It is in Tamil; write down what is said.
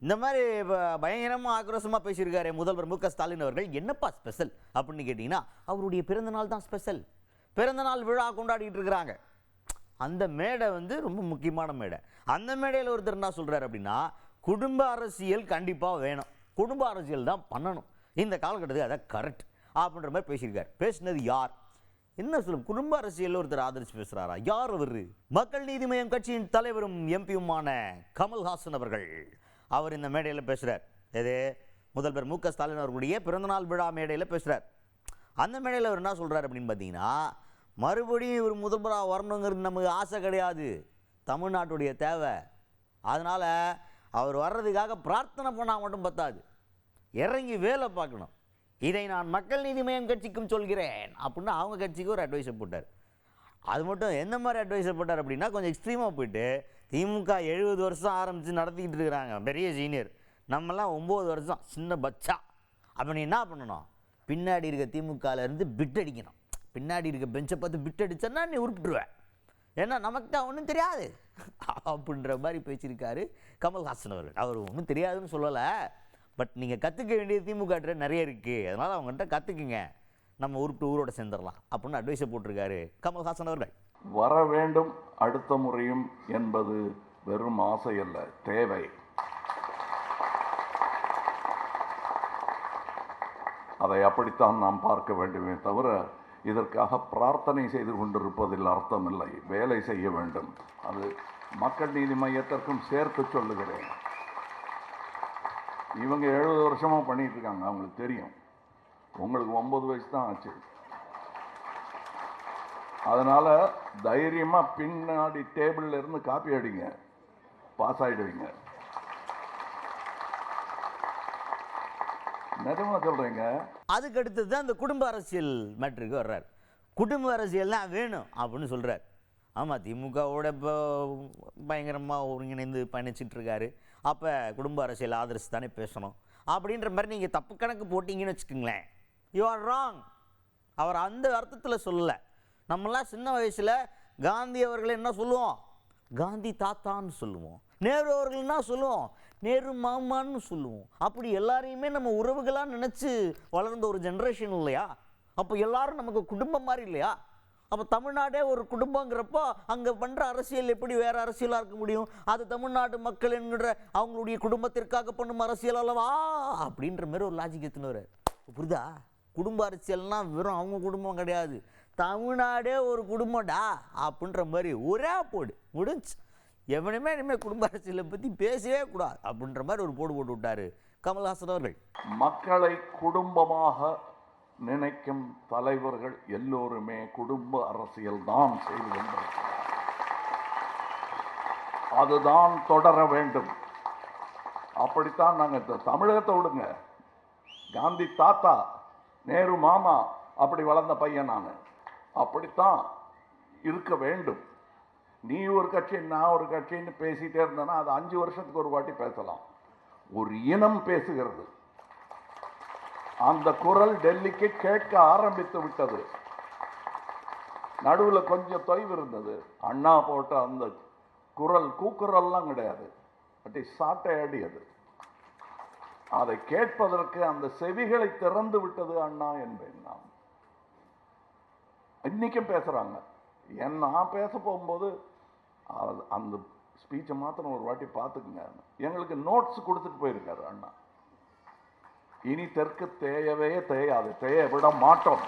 இந்த மாதிரி பயங்கரமாக ஆக்ரோஷமாக பேசியிருக்காரு முதல்வர் மு.க.ஸ்டாலின் அவர்கள். என்னப்பா ஸ்பெஷல் அப்படின்னு கேட்டிங்கன்னா, அவருடைய பிறந்தநாள் தான் ஸ்பெஷல். பிறந்தநாள் விழா கொண்டாடிட்டு இருக்கிறாங்க. அந்த மேடை வந்து ரொம்ப முக்கியமான மேடை. அந்த மேடையில் ஒருத்தர் என்ன சொல்கிறார் அப்படின்னா, குடும்ப அரசியல் கண்டிப்பாக வேணும், குடும்ப அரசியல் தான் பண்ணணும், இந்த காலகட்டத்துக்கு அதான் கரெக்ட் அப்படின்ற மாதிரி பேசியிருக்கார். பேசினது யார்? என்ன சொல்லும்? குடும்ப அரசியல் ஒருத்தர் ஆதரிச்சு பேசுகிறாரா? யார் அவர்? மக்கள் நீதி மய்யம் கட்சியின் தலைவரும் எம்பியுமான கமல்ஹாசன் அவர்கள். அவர் இந்த மேடையில் பேசுகிறார். எது? முதல்வர் மு.க.ஸ்டாலின் அவர்களுடைய பிறந்தநாள் விழா மேடையில் பேசுகிறார். அந்த மேடையில் அவர் என்ன சொல்கிறார் அப்படின்னு பார்த்தீங்கன்னா, மறுபடியும் இவர் முதல்வராக வரணுங்கிறது நமக்கு ஆசை கிடையாது, தமிழ்நாட்டுடைய தேவை. அதனால் அவர் வர்றதுக்காக பிரார்த்தனை பண்ணால் மட்டும் பத்தாது, இறங்கி வேலை பார்க்கணும். இதை நான் மக்கள் நீதி மய்யம் கட்சிக்கும் சொல்கிறேன் அப்படின்னு அவங்க கட்சிக்கு ஒரு அட்வைஸை போட்டார். அது மட்டும் எந்த மாதிரி அட்வைஸை போட்டார் அப்படின்னா, கொஞ்சம் எக்ஸ்ட்ரீமாக போயிட்டு, திமுக 70 வருஷம் ஆரம்பித்து நடத்திக்கிட்டு இருக்கிறாங்க, பெரிய சீனியர், நம்மலாம் 9 வருஷம் சின்ன பச்சா. அப்போ நீ என்ன பண்ணணும்? பின்னாடி இருக்க திமுகலேருந்து பிட் அடிக்கணும். பின்னாடி இருக்க பெஞ்சை பார்த்து பிட் அடிச்சேன்னா நீ உருப்பிட்டுருவேன், ஏன்னா நமக்கு தான் ஒன்றும் தெரியாது அப்படின்ற மாதிரி பேசியிருக்காரு கமல்ஹாசன் அவர்கள். அவர் ஒன்றும் தெரியாதுன்னு சொல்லலை, பட் நீங்கள் கற்றுக்க வேண்டிய திமுக நிறைய இருக்குது, அதனால் அவங்கள்ட்ட கற்றுக்குங்க, நம்ம உருப்பிட்டு ஊரோட சேர்ந்துடலாம் அப்படின்னு அட்வைஸை போட்டிருக்காரு கமல்ஹாசன் அவர்கள். வர வேண்டும் அடுத்த முறையும் என்பது வெறும் ஆசை அல்ல, தேவை. அதை அப்படித்தான் நாம் பார்க்க வேண்டுமே தவிர, இதற்காக பிரார்த்தனை செய்து கொண்டிருப்பதில் அர்த்தமில்லை. வேலை செய்ய வேண்டும். அது மக்கள் நீதி மையத்திற்கும் சேர்த்து சொல்லுகிறேன். இவங்க 70 வருஷமாக பண்ணிட்டு இருக்காங்க, அவங்களுக்கு தெரியும். உங்களுக்கு 9 வயசு தான் ஆச்சு. அதனால தைரியமா பின்னாடி டேபிள்ல இருந்து காப்பி அடிங்க, பாஸ் ஆயிடுவீங்க. நிஜமா சொல்றீங்க. அதுக்கு அடுத்தது தான் அந்த குடும்ப அரசியல் மேட்ருக்கு வர்றார். குடும்ப அரசியல் தான் வேணும் அப்படின்னு சொல்றார். ஆமாம், திமுகவோட இப்போ பயங்கரமாக ஒருங்கிணைந்து பயணிச்சுட்டு இருக்காரு. அப்போ குடும்ப அரசியல் ஆதரிச்சு தானே பேசணும் அப்படின்ற மாதிரி நீங்கள் தப்பு கணக்கு போட்டிங்கன்னு வச்சுக்கோங்களேன், யூ ஆர் ராங். அவர் அந்த அர்த்தத்தில் சொல்லலை. நம்மளாம் சின்ன வயசில் காந்தி அவர்கள் என்ன சொல்லுவோம்? காந்தி தாத்தான்னு சொல்லுவோம். நேரு அவர்கள் என்ன சொல்லுவோம்? நேரு மாமான்னு சொல்லுவோம். அப்படி எல்லாரையுமே நம்ம உறவுகளாக நினச்சி வளர்ந்த ஒரு ஜென்ரேஷன் இல்லையா? அப்போ எல்லாரும் நமக்கு குடும்பம் மாதிரி இல்லையா? அப்போ தமிழ்நாடே ஒரு குடும்பங்கிறப்போ அங்கே பண்ணுற அரசியல் எப்படி வேறு அரசியலாக இருக்க முடியும்? அது தமிழ்நாட்டு மக்கள் என்கிற அவங்களுடைய குடும்பத்திற்காக பண்ணும் அரசியல் அல்லவா அப்படின்ற மாதிரி ஒரு லாஜிக் எத்துனவர். புரியுதா? குடும்ப அரசியல்னால் வெறும் அவங்க குடும்பம் கிடையாது, தமிழ்நாடே ஒரு குடும்பம்டா அப்படின்ற மாதிரி ஒரே போடு முடிஞ்சு. எவனுமே இனிமேல் குடும்ப அரசியலை பற்றி பேசவே கூடாது அப்படின்ற மாதிரி ஒரு போடு போட்டு விட்டார் கமல்ஹாசன் அவர்கள். மக்களை குடும்பமாக நினைக்கும் தலைவர்கள் எல்லோருமே குடும்ப அரசியல் தான் செய்து கொண்டிருக்கிறார். அதுதான் தொடர வேண்டும். அப்படித்தான் நாங்கள் தமிழகத்தை விடுங்க, காந்தி தாத்தா நேரு மாமா அப்படி வளர்ந்த பையன் நான், அப்படித்தான் இருக்க வேண்டும். நீ ஒரு கட்சி நான் ஒரு கட்சின்னு பேசிட்டே இருந்தேன்னா அது 5 வருஷத்துக்கு ஒரு வாட்டி பேசலாம். ஒரு இனம் பேசுகிறது, அந்த குரல் டெல்லிக்கு கேட்க ஆரம்பித்து விட்டது. நடுவில் கொஞ்சம் தொய்வு இருந்தது. அண்ணா போட்ட அந்த குரல் கூக்குரல்லாம் கிடையாது, பட் சாட்டை அடி. அது அதை கேட்பதற்கு அந்த செவிகளை திறந்து விட்டது அண்ணா என்பேன் நான். இன்னைக்கும் பேசுறாங்க. நான் பேச போகும்போது அந்த ஸ்பீச்சை மாத்திரம் ஒரு வாட்டி பார்த்துக்குங்க. எங்களுக்கு நோட்ஸ் கொடுத்துட்டு போயிருக்காரு அண்ணா. இனி தெற்கு தேயவே தேயாது, தேய விட மாட்டோம்.